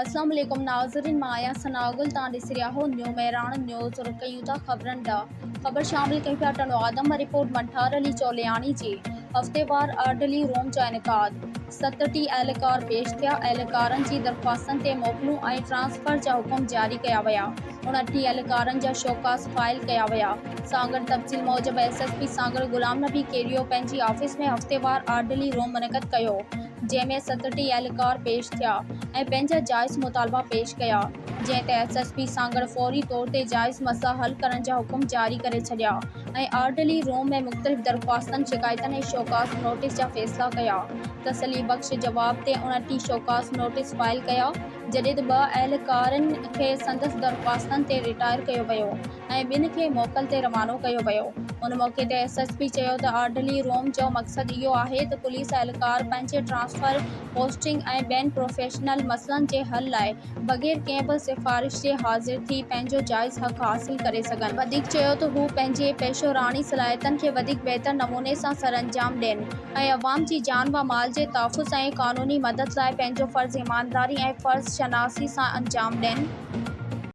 अस्सलाम वालेकुम नाज़रीन, माया सनागुल तां ॾिसी रहिया हो न्यू मेरान न्यूज़ और कयूं था ख़बरनि ॾांहुं। ख़बर शामिल कई पिया टनो आदम रिपोर्ट मंठार अली चौलियानी जी हफ़्तेवार अर्डली रूम जा इनकाद। 37 एहलकार पेश थिया। एहलकारनि जी दरख़्वास्तनि ते मोकलूं ऐं ट्रांसफ़र जा हुकुम जारी कया विया। 29 एहलकारनि जा शोकास फाइल कया विया। सागर तफ़सील मूजिबि SSP सागर गुलाम नबी केरियो पंहिंजी ऑफिस में हफ़्तेवार अर्डली रूम मुनक़द कयो, जंहिंमें 37 एहलकार पेश थिया ऐं पंहिंजा जाइज़ मुतालबा पेश कया, जंहिं ते SSP सागर फौरी तौर ते जाइज़ मसला हल करण जा हुकुम जारी करे छॾिया ऐं अर्डली रूम में मुख़्तलिफ़ दरख़्वास्तनि, शिकायतनि ऐं शोकास नोटिस जा फ़ैसिला कया। तसली बख़्श जवाब ते 29 शोकास नोटिस फाइल कया, जॾहिं त 2 एहलकारनि खे संदसि दरख़्वास्तनि ते रिटायर कयो वियो ऐं 2 खे मोकल ते रवानो कयो वियो। उन मौक़े ते SSP चयो त अर्डली रूम जो मक़सदु इहो आहे त पुलिस एहलकार पंहिंजे ट्रांसफ़र, पोस्टिंग ऐं ॿियनि प्रोफ़ेशनल मसइलनि जे हल लाइ बग़ैर कंहिं बि सिफ़ारिश जे हाज़िर थी पंहिंजो जाइज़ हक़ हासिल करे सघनि। वधीक चयो त हू पंहिंजे पेशोराणी सलाहियतनि खे वधीक बहितर नमूने सां सरअंजाम ॾियनि ऐं अवाम जी जान व माल जे तहफ़्फ़ुज़ ऐं क़ानूनी मदद लाइ पंहिंजो फ़र्ज़ ईमानदारी ऐं फ़र्ज़ शनासी सां अंजाम ॾियनि।